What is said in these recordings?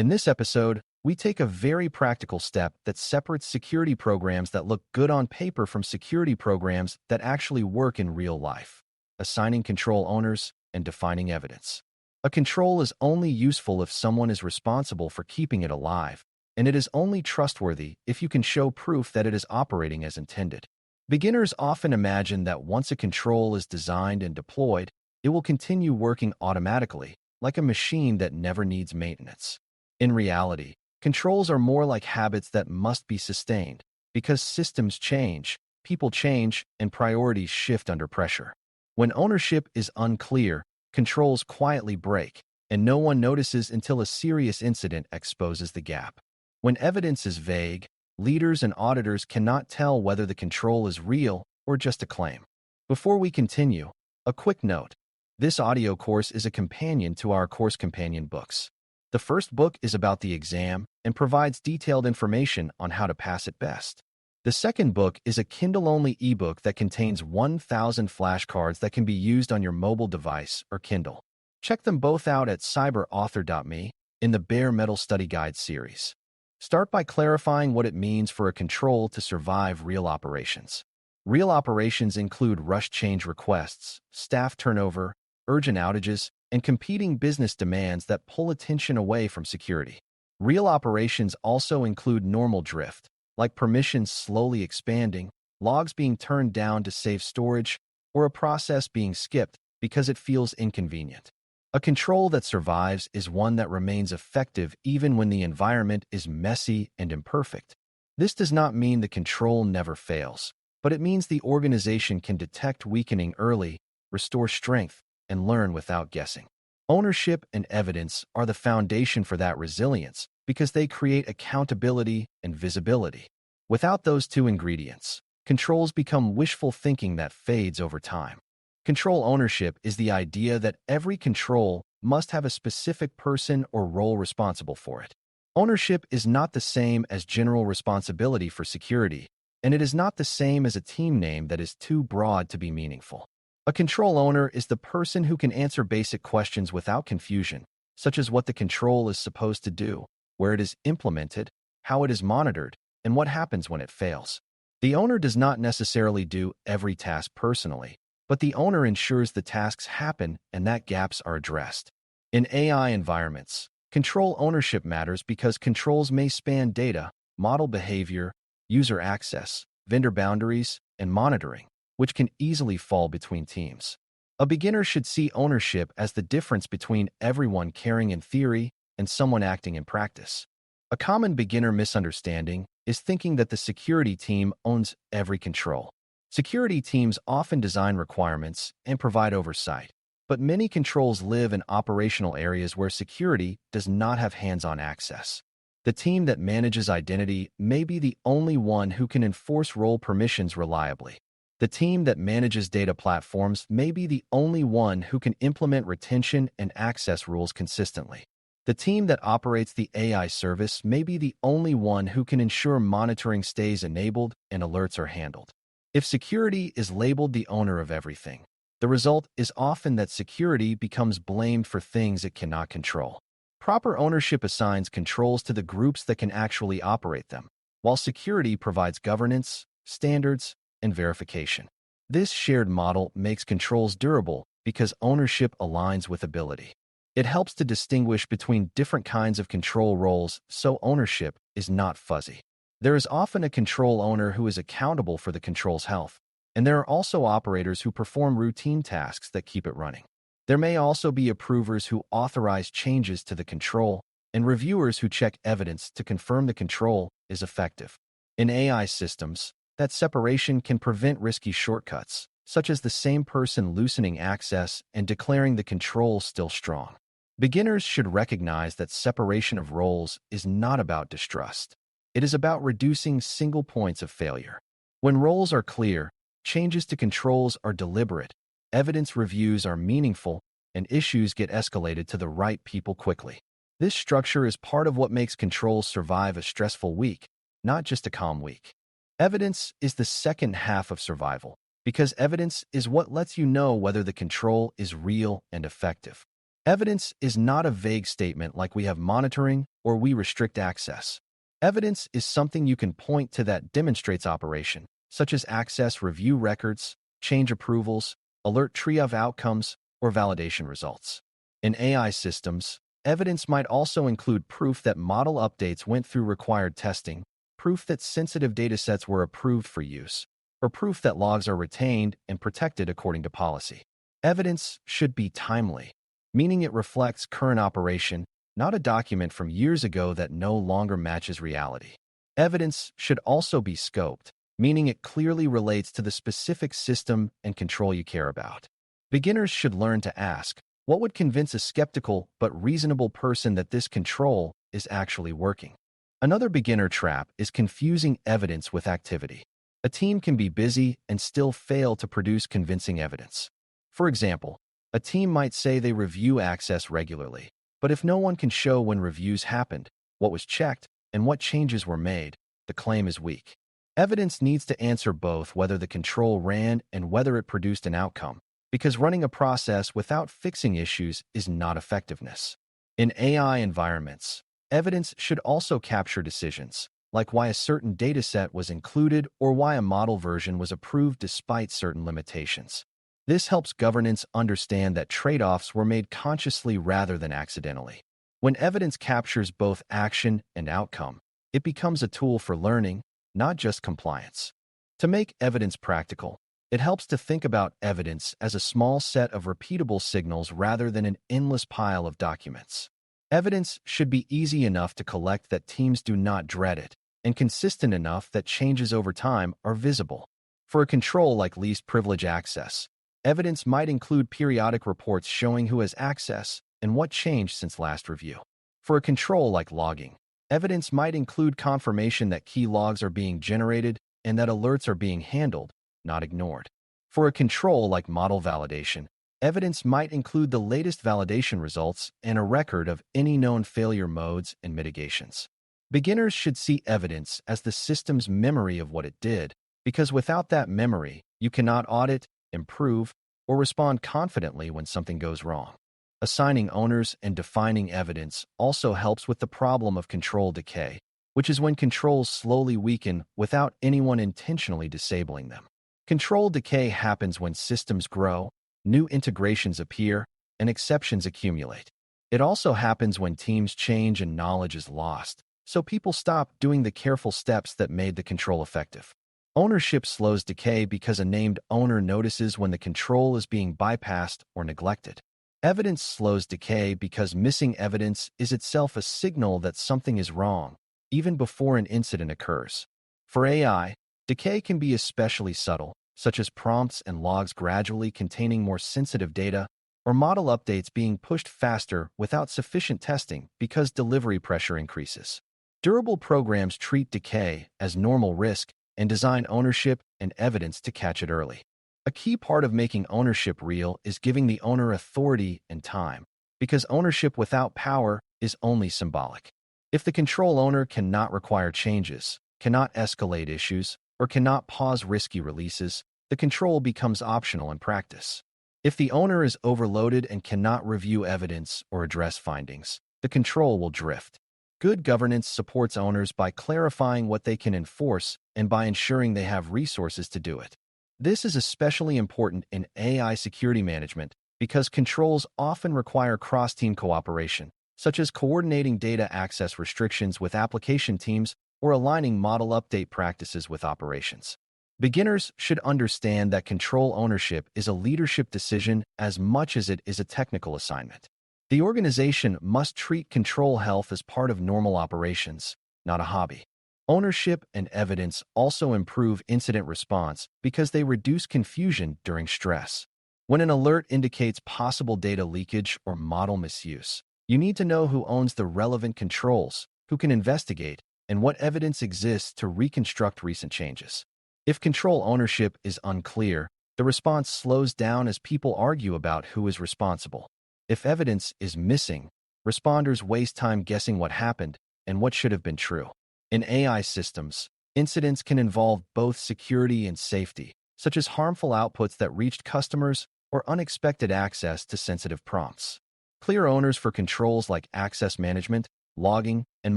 In this episode, we take a very practical step that separates security programs that look good on paper from security programs that actually work in real life: assigning control owners and defining evidence. A control is only useful if someone is responsible for keeping it alive, and it is only trustworthy if you can show proof that it is operating as intended. Beginners often imagine that once a control is designed and deployed, it will continue working automatically, like a machine that never needs maintenance. In reality, controls are more like habits that must be sustained, because systems change, people change, and priorities shift under pressure. When ownership is unclear, controls quietly break, and no one notices until a serious incident exposes the gap. When evidence is vague, leaders and auditors cannot tell whether the control is real or just a claim. Before we continue, a quick note. This audio course is a companion to our course companion books. The first book is about the exam and provides detailed information on how to pass it best. The second book is a Kindle-only ebook that contains 1,000 flashcards that can be used on your mobile device or Kindle. Check them both out at cyber.author.me in the Bare Metal Study Guide series. Start by clarifying what it means for a control to survive real operations. Real operations include rush change requests, staff turnover, urgent outages, and competing business demands that pull attention away from security. Real operations also include normal drift, like permissions slowly expanding, logs being turned down to save storage, or a process being skipped because it feels inconvenient. A control that survives is one that remains effective even when the environment is messy and imperfect. This does not mean the control never fails, but it means the organization can detect weakening early, restore strength, and learn without guessing. Ownership and evidence are the foundation for that resilience because they create accountability and visibility. Without those two ingredients, controls become wishful thinking that fades over time. Control ownership is the idea that every control must have a specific person or role responsible for it. Ownership is not the same as general responsibility for security, and it is not the same as a team name that is too broad to be meaningful. A control owner is the person who can answer basic questions without confusion, such as what the control is supposed to do, where it is implemented, how it is monitored, and what happens when it fails. The owner does not necessarily do every task personally, but the owner ensures the tasks happen and that gaps are addressed. In AI environments, control ownership matters because controls may span data, model behavior, user access, vendor boundaries, and monitoring, which can easily fall between teams. A beginner should see ownership as the difference between everyone caring in theory and someone acting in practice. A common beginner misunderstanding is thinking that the security team owns every control. Security teams often design requirements and provide oversight, but many controls live in operational areas where security does not have hands-on access. The team that manages identity may be the only one who can enforce role permissions reliably. The team that manages data platforms may be the only one who can implement retention and access rules consistently. The team that operates the AI service may be the only one who can ensure monitoring stays enabled and alerts are handled. If security is labeled the owner of everything, the result is often that security becomes blamed for things it cannot control. Proper ownership assigns controls to the groups that can actually operate them, while security provides governance, standards, and verification. This shared model makes controls durable because ownership aligns with ability. It helps to distinguish between different kinds of control roles, so ownership is not fuzzy. There is often a control owner who is accountable for the control's health, and there are also operators who perform routine tasks that keep it running. There may also be approvers who authorize changes to the control, and reviewers who check evidence to confirm the control is effective. In AI systems, that separation can prevent risky shortcuts, such as the same person loosening access and declaring the control still strong. Beginners should recognize that separation of roles is not about distrust. It is about reducing single points of failure. When roles are clear, changes to controls are deliberate, evidence reviews are meaningful, and issues get escalated to the right people quickly. This structure is part of what makes controls survive a stressful week, not just a calm week. Evidence is the second half of survival, because evidence is what lets you know whether the control is real and effective. Evidence is not a vague statement like we have monitoring or we restrict access. Evidence is something you can point to that demonstrates operation, such as access review records, change approvals, alert tree of outcomes, or validation results. In AI systems, evidence might also include proof that model updates went through required testing, proof that sensitive datasets were approved for use, or proof that logs are retained and protected according to policy. Evidence should be timely, meaning it reflects current operation, not a document from years ago that no longer matches reality. Evidence should also be scoped, meaning it clearly relates to the specific system and control you care about. Beginners should learn to ask, what would convince a skeptical but reasonable person that this control is actually working? Another beginner trap is confusing evidence with activity. A team can be busy and still fail to produce convincing evidence. For example, a team might say they review access regularly, but if no one can show when reviews happened, what was checked, and what changes were made, the claim is weak. Evidence needs to answer both whether the control ran and whether it produced an outcome, because running a process without fixing issues is not effectiveness. In AI environments, evidence should also capture decisions, like why a certain dataset was included or why a model version was approved despite certain limitations. This helps governance understand that trade-offs were made consciously rather than accidentally. When evidence captures both action and outcome, it becomes a tool for learning, not just compliance. To make evidence practical, it helps to think about evidence as a small set of repeatable signals rather than an endless pile of documents. Evidence should be easy enough to collect that teams do not dread it, and consistent enough that changes over time are visible. For a control like least privilege access, evidence might include periodic reports showing who has access and what changed since last review. For a control like logging, evidence might include confirmation that key logs are being generated and that alerts are being handled, not ignored. For a control like model validation, evidence might include the latest validation results and a record of any known failure modes and mitigations. Beginners should see evidence as the system's memory of what it did, because without that memory, you cannot audit, improve, or respond confidently when something goes wrong. Assigning owners and defining evidence also helps with the problem of control decay, which is when controls slowly weaken without anyone intentionally disabling them. Control decay happens when systems grow, new integrations appear, and exceptions accumulate. It also happens when teams change and knowledge is lost, so people stop doing the careful steps that made the control effective. Ownership slows decay because a named owner notices when the control is being bypassed or neglected. Evidence slows decay because missing evidence is itself a signal that something is wrong, even before an incident occurs. For AI, decay can be especially subtle, such as prompts and logs gradually containing more sensitive data, or model updates being pushed faster without sufficient testing because delivery pressure increases. Durable programs treat decay as normal risk and design ownership and evidence to catch it early. A key part of making ownership real is giving the owner authority and time, because ownership without power is only symbolic. If the control owner cannot require changes, cannot escalate issues, or cannot pause risky releases, the control becomes optional in practice. If the owner is overloaded and cannot review evidence or address findings, the control will drift. Good governance supports owners by clarifying what they can enforce and by ensuring they have resources to do it. This is especially important in AI security management because controls often require cross-team cooperation, such as coordinating data access restrictions with application teams or aligning model update practices with operations. Beginners should understand that control ownership is a leadership decision as much as it is a technical assignment. The organization must treat control health as part of normal operations, not a hobby. Ownership and evidence also improve incident response because they reduce confusion during stress. When an alert indicates possible data leakage or model misuse, you need to know who owns the relevant controls, who can investigate, and what evidence exists to reconstruct recent changes. If control ownership is unclear, the response slows down as people argue about who is responsible. If evidence is missing, responders waste time guessing what happened and what should have been true. In AI systems, incidents can involve both security and safety, such as harmful outputs that reached customers or unexpected access to sensitive prompts. Clear owners for controls like access management, logging, and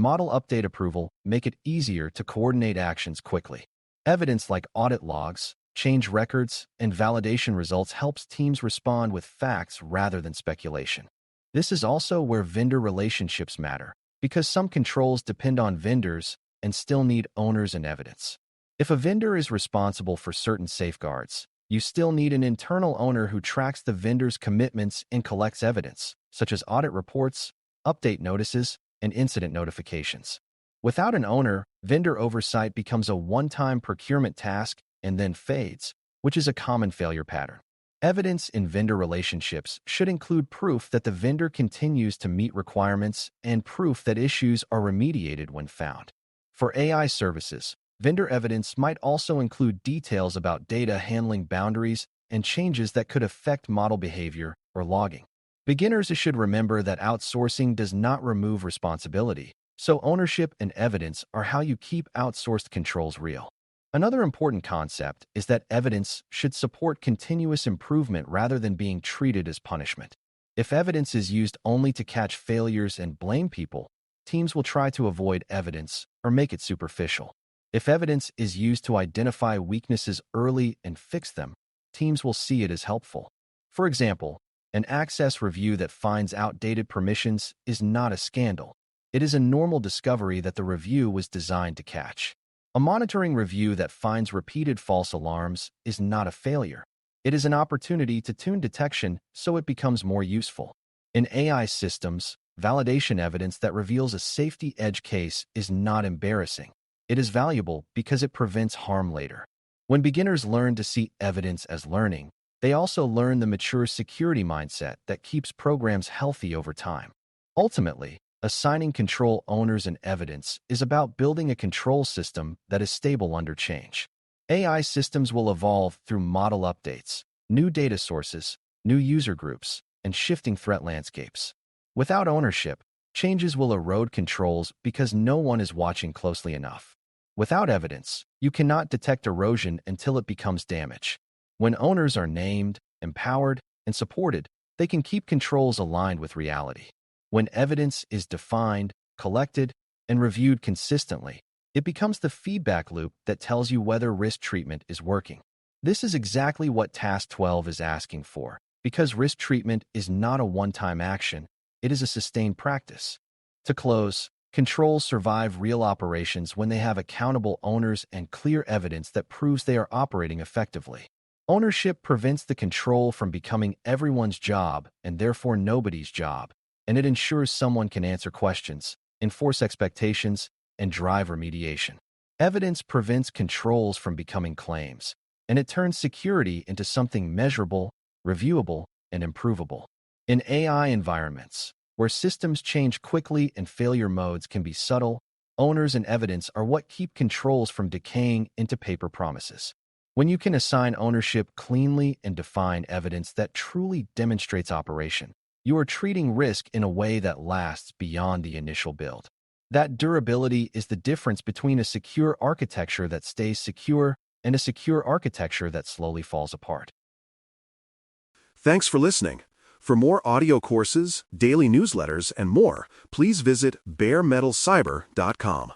model update approval make it easier to coordinate actions quickly. Evidence like audit logs, change records, and validation results helps teams respond with facts rather than speculation. This is also where vendor relationships matter, because some controls depend on vendors and still need owners and evidence. If a vendor is responsible for certain safeguards, you still need an internal owner who tracks the vendor's commitments and collects evidence, such as audit reports, update notices, and incident notifications. Without an owner, vendor oversight becomes a one-time procurement task and then fades, which is a common failure pattern. Evidence in vendor relationships should include proof that the vendor continues to meet requirements and proof that issues are remediated when found. For AI services, vendor evidence might also include details about data handling boundaries and changes that could affect model behavior or logging. Beginners should remember that outsourcing does not remove responsibility, so ownership and evidence are how you keep outsourced controls real. Another important concept is that evidence should support continuous improvement rather than being treated as punishment. If evidence is used only to catch failures and blame people, teams will try to avoid evidence or make it superficial. If evidence is used to identify weaknesses early and fix them, teams will see it as helpful. For example, an access review that finds outdated permissions is not a scandal. It is a normal discovery that the review was designed to catch. A monitoring review that finds repeated false alarms is not a failure. It is an opportunity to tune detection so it becomes more useful. In AI systems, validation evidence that reveals a safety edge case is not embarrassing. It is valuable because it prevents harm later. When beginners learn to see evidence as learning, they also learn the mature security mindset that keeps programs healthy over time. Ultimately, assigning control owners and evidence is about building a control system that is stable under change. AI systems will evolve through model updates, new data sources, new user groups, and shifting threat landscapes. Without ownership, changes will erode controls because no one is watching closely enough. Without evidence, you cannot detect erosion until it becomes damage. When owners are named, empowered, and supported, they can keep controls aligned with reality. When evidence is defined, collected, and reviewed consistently, it becomes the feedback loop that tells you whether risk treatment is working. This is exactly what Task 12 is asking for, because risk treatment is not a one-time action, it is a sustained practice. To close, controls survive real operations when they have accountable owners and clear evidence that proves they are operating effectively. Ownership prevents the control from becoming everyone's job and therefore nobody's job, and it ensures someone can answer questions, enforce expectations, and drive remediation. Evidence prevents controls from becoming claims, and it turns security into something measurable, reviewable, and improvable. In AI environments, where systems change quickly and failure modes can be subtle, owners and evidence are what keep controls from decaying into paper promises. When you can assign ownership cleanly and define evidence that truly demonstrates operation, you are treating risk in a way that lasts beyond the initial build. That durability is the difference between a secure architecture that stays secure and a secure architecture that slowly falls apart. Thanks for listening. For more audio courses, daily newsletters, and more, please visit BareMetalCyber.com.